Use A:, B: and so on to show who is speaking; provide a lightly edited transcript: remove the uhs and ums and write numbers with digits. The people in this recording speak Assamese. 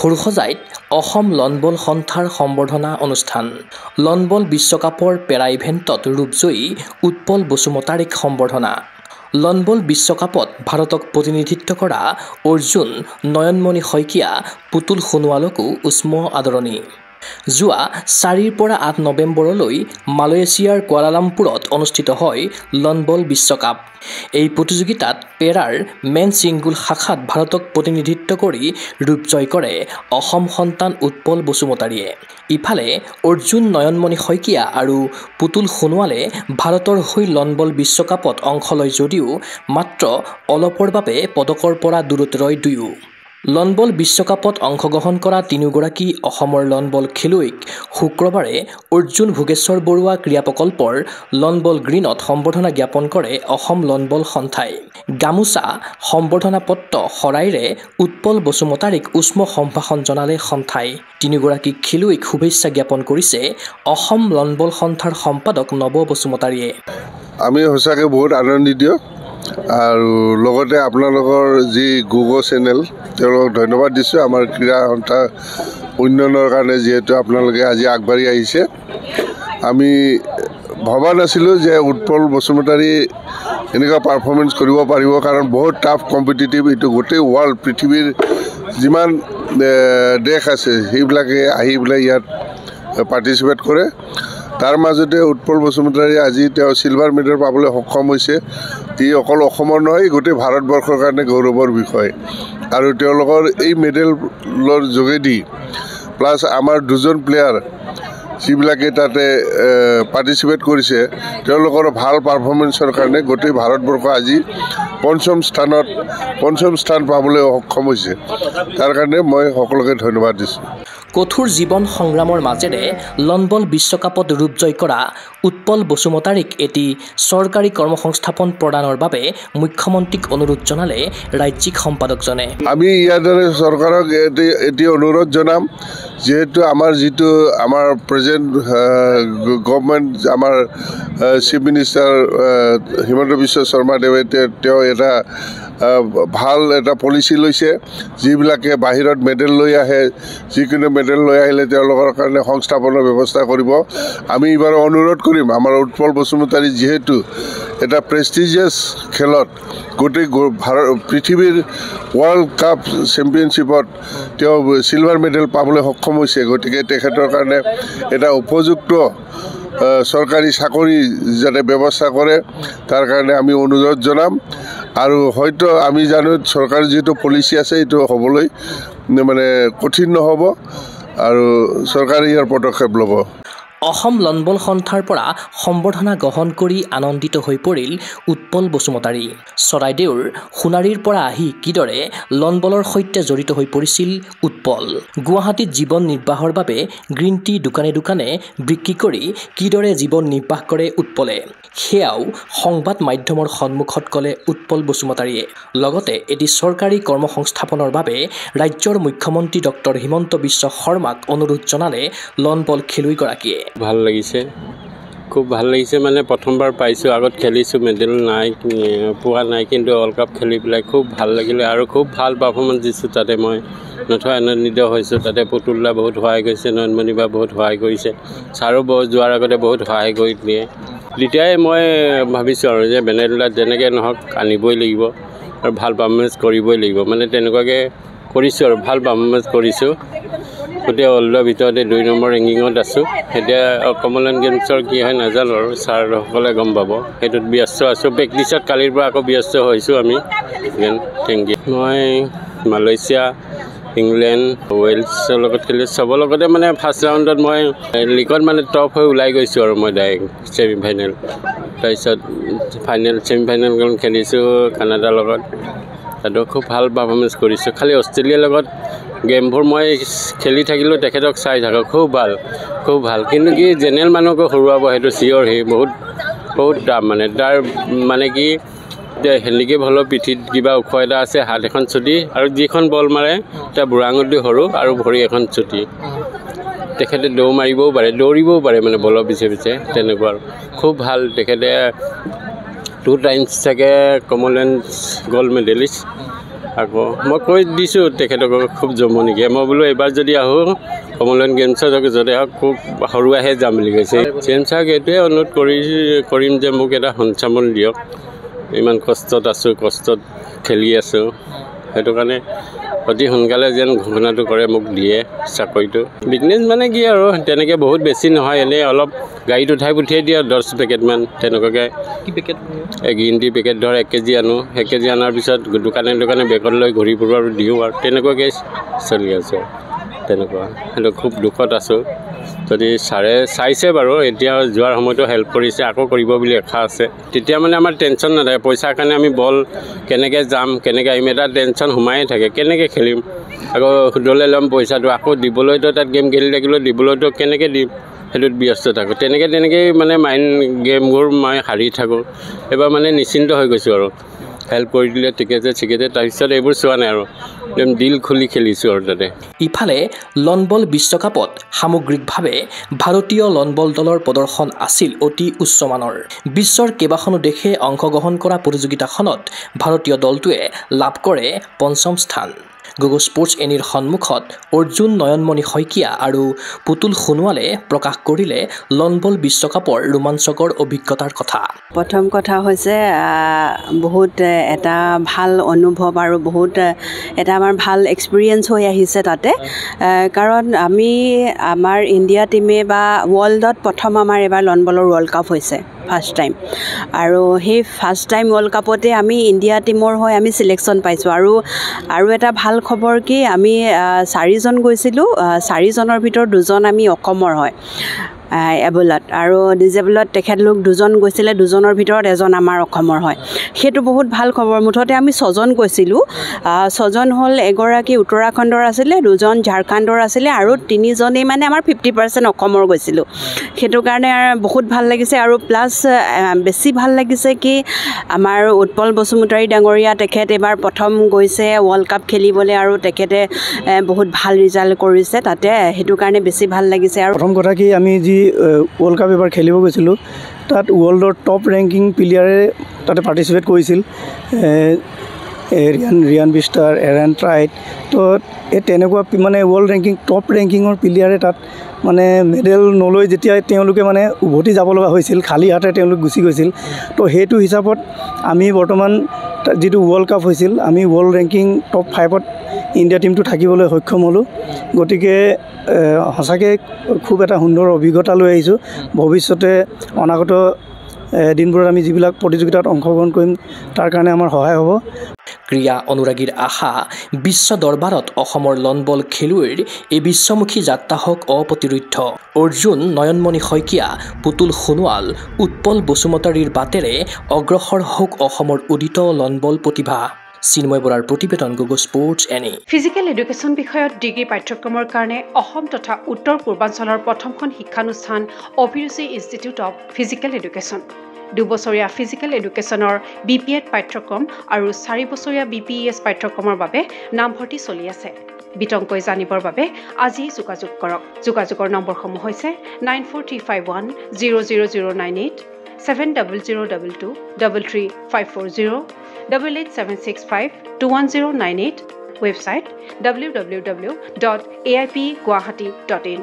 A: ঘোৰসজাইত অসম লনবল সন্থাৰ সম্বৰ্ধনা অনুষ্ঠান। লনবল বিশ্বকাপৰ পেৰা ইভেণ্টত ৰূপজয়ী উৎপল বসুমতাৰীক সম্বৰ্ধনা। লনবল বিশ্বকাপত ভাৰতক প্ৰতিনিধিত্ব কৰা অৰ্জুন নয়নমণি শইকীয়া, পুতুল সোণোৱালকো উষ্ম আদৰণি। যোৱা 4ৰ পৰা 8 নৱেম্বৰলৈ মালয়েছিয়াৰ কুৱালালামপুৰত অনুষ্ঠিত হয় লনবল বিশ্বকাপ। এই প্ৰতিযোগিতাত পেৰাৰ মেন ছিংগুল শাখাত ভাৰতক প্ৰতিনিধিত্ব কৰি ৰূপজয় কৰে অসম সন্তান উৎপল বসুমতাৰীয়ে। ইফালে অৰ্জুন নয়নমণি শইকীয়া আৰু পুতুল সোণোৱালে ভাৰতৰ হৈ লনবল বিশ্বকাপত অংশ লয় যদিও মাত্ৰ অলপৰ বাবে পদকৰ পৰা দূৰত ৰয় দুয়ো। লনবল বিশ্বকাপত অংশগ্ৰহণ কৰা তিনিওগৰাকী অসমৰ লনবল খেলুৱৈক শুক্ৰবাৰে অৰ্জুন ভোগেশ্বৰ বৰুৱা ক্ৰীড়া প্ৰকল্পৰ লনবল গ্ৰীণত সম্বৰ্ধনা জ্ঞাপন কৰে অসম লনবল সন্থাই। গামোচা, সম্বৰ্ধনা পত্ৰ শৰাইৰে উৎপল বসুমতাৰীক উষ্ম সম্ভাষণ জনালে সন্থাই। তিনিগৰাকী খেলুৱৈক শুভেচ্ছা জ্ঞাপন কৰিছে অসম লনবল সন্থাৰ সম্পাদক নৱ বসুমতাৰীয়ে।
B: আমি সঁচাকৈ বহুত আনন্দিত আৰু লগতে আপোনালোকৰ যি গুগল চেনেল তেওঁলোকক ধন্যবাদ দিছোঁ আমাৰ ক্ৰীড়া সন্থা উন্নয়নৰ কাৰণে, যিহেতু আপোনালোকে আজি আগবাঢ়ি আহিছে। আমি ভবা নাছিলোঁ যে উৎপল বসুমতাৰী এনেকুৱা পাৰফৰ্মেঞ্চ কৰিব পাৰিব, কাৰণ বহুত টাফ কম্পিটিটিভ এইটো গোটেই ৱৰ্ল্ড পৃথিৱীৰ যিমান দেশ আছে সেইবিলাকে আহি পেলাই ইয়াত পাৰ্টিচিপেট কৰে। তাৰ মাজতে উৎপল বসুমতাৰী আজি তেওঁ চিলভাৰ মেডেল পাবলৈ সক্ষম হৈছে। ই অকল অসমৰ নহয়, গোটেই ভাৰতবৰ্ষৰ কাৰণে গৌৰৱৰ বিষয়। আৰু তেওঁলোকৰ এই মেডেলৰ যোগেদি প্লাছ আমাৰ দুজন প্লেয়াৰ যিবিলাকে তাতে পাৰ্টিচিপেট কৰিছে তেওঁলোকৰ ভাল পাৰফৰ্মেঞ্চৰ কাৰণে গোটেই ভাৰতবৰ্ষ আজি পঞ্চম স্থান পাবলৈ সক্ষম হৈছে। তাৰ কাৰণে মই সকলোকে ধন্যবাদ দিছোঁ।
A: কঠোৰ জীৱন সংগ্ৰামৰ মাজেৰে লনবল বিশ্বকাপত ৰূপজয় কৰা উৎপল বসুমতাৰীক এটি চৰকাৰী কৰ্মসংস্থাপন প্ৰদানৰ বাবে মুখ্যমন্ত্ৰীক অনুৰোধ জনালে ৰাজ্যিক সম্পাদকজনে।
B: আমি ইয়াৰ দৰে চৰকাৰক এটি অনুৰোধ জনাম, যিহেতু আমাৰ যিটো আমাৰ প্ৰেজেণ্ট গভৰ্ণমেণ্ট, আমাৰ চিফ মিনিষ্টাৰ হিমন্ত বিশ্ব শৰ্মাদেৱে তেওঁ এটা ভাল এটা পলিচি লৈছে, যিবিলাকে বাহিৰত মেডেল লৈ আহে, যিকোনো মেডেল লৈ আহিলে তেওঁলোকৰ কাৰণে সংস্থাপনৰ ব্যৱস্থা কৰিব। আমি এইবাৰ অনুৰোধ কৰিম, আমাৰ উৎপল বসুমতাৰী যিহেতু এটা প্ৰেষ্টিজিয়াছ খেলত গোটেই পৃথিৱীৰ ৱৰ্ল্ড কাপ চেম্পিয়নশ্বিপত তেওঁ চিলভাৰ মেডেল পাবলৈ সক্ষম হৈছে, গতিকে তেখেতৰ কাৰণে এটা উপযুক্ত চৰকাৰী চাকৰি যাতে ব্যৱস্থা কৰে তাৰ কাৰণে আমি অনুৰোধ জনাম। আৰু হয়তো আমি জানো চৰকাৰৰ যিটো পলিচি আছে এইটো হ'বলৈ মানে কঠিন নহ'ব আৰু চৰকাৰে ইয়াৰ পদক্ষেপ ল'ব।
A: অসম লনবল সন্থাৰ পৰা সম্বৰ্ধনা গ্ৰহণ কৰি আনন্দিত হৈ পৰিল উৎপল বসুমতাৰী। চৰাইদেউৰ সোণাৰীৰ পৰা আহি কিদৰে লনবলৰ সৈতে জড়িত হৈ পৰিছিল উৎপল। গুৱাহাটীত জীৱন নিৰ্বাহৰ বাবে গ্ৰীণ টি দোকানে দোকানে বিক্ৰী কৰি কিদৰে জীৱন নিৰ্বাহ কৰে উৎপলে, সেয়াও সংবাদ মাধ্যমৰ সন্মুখত ক'লে উৎপল বসুমতাৰীয়ে। লগতে এটি চৰকাৰী কৰ্মসংস্থাপনৰ বাবে ৰাজ্যৰ মুখ্যমন্ত্ৰী ডক্টৰ হিমন্ত বিশ্ব শৰ্মাক অনুৰোধ জনালে লনবল খেলুৱৈগৰাকীয়ে।
C: ভাল লাগিছে, খুব ভাল লাগিছে। মানে প্ৰথমবাৰ পাইছোঁ, আগত খেলিছোঁ, মেডেল নাই, পোৱা নাই, কিন্তু ৱৰ্ল্ড কাপ খেলি পেলাই খুব ভাল লাগিলে আৰু খুব ভাল পাৰফৰ্মেঞ্চ দিছোঁ। তাতে মই নথৈ আনন্দিত হৈছোঁ। তাতে পুতুলদা বহুত সহায় কৰিছে, নয়নমণি বা বহুত সহায় কৰিছে, ছাৰো যোৱাৰ আগতে বহুত সহায় কৰি দিয়ে। তেতিয়াই মই ভাবিছোঁ আৰু যে মেডেলটা যেনেকৈ নহওক আনিবই লাগিব আৰু ভাল পাৰফৰ্মেঞ্চ কৰিবই লাগিব। মানে তেনেকুৱাকৈ কৰিছোঁ আৰু ভাল পাৰফৰ্মেঞ্চ কৰিছোঁ। গোটেই ৱৰ্ল্ডৰ ভিতৰতে 2 নম্বৰ ৰেংকিঙত আছোঁ। এতিয়া কমনৱেলথ গেমছৰ কি হয় নাজানো আৰু ছাৰসকলে গম পাব। সেইটোত ব্যস্ত আছোঁ। প্ৰেক্টিছত কালিৰ পৰা আকৌ ব্যস্ত হৈছোঁ আমি। Thank you. মই মালয়েছিয়া, ইংলেণ্ড, ৱেলছৰ লগত খেলিছোঁ। চবৰ লগতে মানে ফাৰ্ষ্ট ৰাউণ্ডত মই লীগত মানে টপ হৈ ওলাই গৈছোঁ আৰু মই ডাইৰেক্ট ছেমিফাইনেল। তাৰপিছত ছেমিফাইনেলখন খেলিছোঁ কানাডাৰ লগত, তাতো খুব ভাল পাৰফৰ্মেঞ্চ কৰিছোঁ। খালি অষ্ট্ৰেলিয়াৰ লগত গেমবোৰ মই খেলি থাকিলোঁ, তেখেতক চাই থাকোঁ, খুব ভাল। কিন্তু কি জেনেৰেল মানুহকো হৰুৱাব সেইটো চিয়'ৰ। সি বহুত দাম মানে তাৰ মানে কি হেণ্ডিকেপ হ'লেও পিঠিত কিবা ওখ এটা আছে, হাত এখন চুটি, আৰু যিখন বল মাৰে তাৰ বুঢ়া আঙুলি সৰু আৰু ভৰি এখন চুটি। তেখেতে দৌৰিবও পাৰে মানে বলৰ পিছে তেনেকুৱা আৰু খুব ভাল। তেখেতে 2 টাইমছ চাগে কমনৱেলথ গ'ল্ড মেডেলিষ্ট আকৌ মই কৈ দিছোঁ তেখেতক খুব জমনিকে মই বোলো এইবাৰ যদি আহোঁ কমনৱেলথ গেমছত যদি হওক খুব সৰুৱাহে যাম বুলি কৈছে চেঞ্চাৰক এইটোৱে অনুৰোধ কৰিম যে মোক এটা সঞ্চামন দিয়ক ইমান কষ্টত আছোঁ কষ্টত খেলি আছোঁ সেইটো কাৰণে অতি সোনকালে যেন ঘোষণাটো কৰে মোক দিয়ে চাকৰিটো বিজনেছ মানে কি আৰু তেনেকৈ বহুত বেছি নহয় এনেই অলপ গাড়ীত উঠাই পঠিয়াই দিয়ে 10 পেকেটমান তেনেকুৱাকৈ গ্ৰীণ টি পেকেট ধৰ 1 কেজি আনো 1 কেজি অনাৰ পিছত দোকানে বেগত লৈ ঘূৰি ফুৰোঁ আৰু দিওঁ আৰু তেনেকুৱাকৈ চলি আছোঁ তেনেকুৱা সেইটো খুব দুখত আছোঁ যদি ছাৰে চাইছে বাৰু এতিয়া যোৱাৰ সময়তো হেল্প কৰিছে আকৌ কৰিব বুলি আশা আছে তেতিয়া মানে আমাৰ টেনশ্যন নাথাকে পইচাৰ কাৰণে আমি বল কেনেকৈ যাম কেনেকৈ আহিম এটা টেনশ্যন সোমায়ে থাকে কেনেকৈ খেলিম আকৌ সুদলৈ ল'ম পইচাটো আকৌ দিবলৈতো তাত গেম খেলি থাকিলেও দিবলৈতো কেনেকৈ দিম সেইটোত ব্যস্ত থাকোঁ তেনেকৈ মানে মাইণ্ড গেমবোৰ মই হাৰি থাকোঁ এবাৰ মানে নিশ্চিন্ত হৈ গৈছোঁ আৰু হেল্প কৰি দিলে টিকেটে তাৰপিছত এইবোৰ চোৱা নাই আৰু একদম দিল খুলি খেলিছোঁ আৰু তাতে
A: ইফালে লনবল বিশ্বকাপত সামগ্ৰিকভাৱে ভাৰতীয় লনবল দলৰ প্ৰদৰ্শন আছিল অতি উচ্চমানৰ বিশ্বৰ কেইবাখনো দেশে অংশগ্ৰহণ কৰা প্ৰতিযোগিতাখনত ভাৰতীয় দলটোৱে লাভ কৰে 5ম স্থান গুগল স্পৰ্টছ এনিৰ সন্মুখত অৰ্জুন নয়নমণি শইকীয়া আৰু পুতুল সোণোৱালে প্ৰকাশ কৰিলে লনবল বিশ্বকাপৰ ৰোমাঞ্চকৰ অভিজ্ঞতাৰ কথা
D: প্ৰথম কথা হৈছে বহুত এটা ভাল অনুভৱ আৰু বহুত এটা আমাৰ ভাল এক্সপিৰিয়েঞ্চ হৈ আহিছে তাতে কাৰণ আমাৰ ইণ্ডিয়া টিমে বা ৱৰ্ল্ডত প্ৰথম আমাৰ এবাৰ লনবলৰ ৱৰ্ল্ড কাপ হৈছে ফাৰ্ষ্ট টাইম আৰু সেই ফাৰ্ষ্ট টাইম ৱৰ্ল্ড কাপতে আমি ইণ্ডিয়া টিমৰ হৈ আমি চিলেকশ্যন পাইছোঁ আৰু এটা ভাল খবৰ কি আমি 4জন গৈছিলোঁ 4জনৰ ভিতৰত 2জন আমি অসমৰ হয় এবলত আৰু ডিজেবলত তেখেতলোক 2জন গৈছিলে 2জনৰ ভিতৰত এজন আমাৰ অসমৰ হয় সেইটো বহুত ভাল খবৰ মুঠতে আমি 6জন গৈছিলোঁ 6জন হ'ল এগৰাকী উত্তৰাখণ্ডৰ আছিলে 2জন ঝাৰখণ্ডৰ আছিলে আৰু 3জনেই মানে আমাৰ 50% অসমৰ গৈছিলোঁ সেইটো কাৰণে বহুত ভাল লাগিছে আৰু প্লাছ বেছি ভাল লাগিছে কি আমাৰ উৎপল বসুমতাৰী ডাঙৰীয়া তেখেত এবাৰ প্ৰথম গৈছে ৱৰ্ল্ড কাপ খেলিবলৈ আৰু তেখেতে বহুত ভাল ৰিজাল্ট কৰিছে তাতে সেইটো কাৰণে বেছি ভাল লাগিছে আৰু
E: প্ৰথম কথা কি আমি যি ৱৰ্ল্ড কাপ এবাৰ খেলিব গৈছিলোঁ তাত ৱৰ্ল্ডৰ টপ ৰেংকিং প্লেয়াৰে তাতে পাৰ্টিচিপেট কৰিছিল ৰিয়ান বিষ্টাৰ এৰেন ট্ৰাইট তো এই তেনেকুৱা মানে ৱৰ্ল্ড ৰেংকিং টপ ৰেংকিঙৰ প্লেয়াৰে তাত মানে মেডেল নলৈ যেতিয়া তেওঁলোকে মানে উভতি যাব লগা হৈছিল খালী হাতে তেওঁলোক গুচি গৈছিল তো সেইটো হিচাপত আমি বৰ্তমান যিটো ৱৰ্ল্ড কাপ হৈছিল আমি ৱৰ্ল্ড ৰেংকিং টপ 5ত ইণ্ডিয়া টিমটো থাকিবলৈ সক্ষম হ'লোঁ গতিকে সঁচাকৈ খুব এটা সুন্দৰ অভিজ্ঞতা লৈ আহিছোঁ ভৱিষ্যতে অনাগত দিনবোৰত আমি যিবিলাক প্ৰতিযোগিতাত অংশগ্ৰহণ কৰিম তাৰ কাৰণে আমাৰ সহায় হ'ব
A: ক্ৰীড়া অনুৰাগীৰ আশা বিশ্ব দৰবাৰত অসমৰ লনবল খেলুৱৈৰ এই বিশ্বমুখী যাত্ৰা হওক অপ্ৰতিৰোধ্য অৰ্জুন নয়নমণি শইকীয়া পুতুল সোণোৱাল উৎপল বসুমতাৰীৰ বাটেৰে অগ্ৰসৰ হওক অসমৰ উদিত লনবল প্ৰতিভা চিন্ময় বৰাৰ প্ৰতিবেদন Google sports any
F: physical education বিষয়ত ডিগ্ৰী পাঠ্যক্ৰমৰ কাৰণে অসম তথা উত্তৰ পূৰ্বাঞ্চলৰ প্ৰথমখন শিক্ষানুষ্ঠান অভিৰুচি ইনষ্টিটিউট অৱ ফিজিকেল এডুকেশ্যন 2 বছৰীয়া ফিজিকেল এডুকেশ্যনৰ BPEd পাঠ্যক্ৰম আৰু 4 বছৰীয়া BPES পাঠ্যক্ৰমৰ বাবে নামভৰ্তি চলি আছে বিতংকৈ জানিবৰ বাবে আজি যোগাযোগ কৰক যোগাযোগৰ নম্বৰসমূহ হৈছে 9435100098 7002 33540 88765210998 website www.aipguwahati.in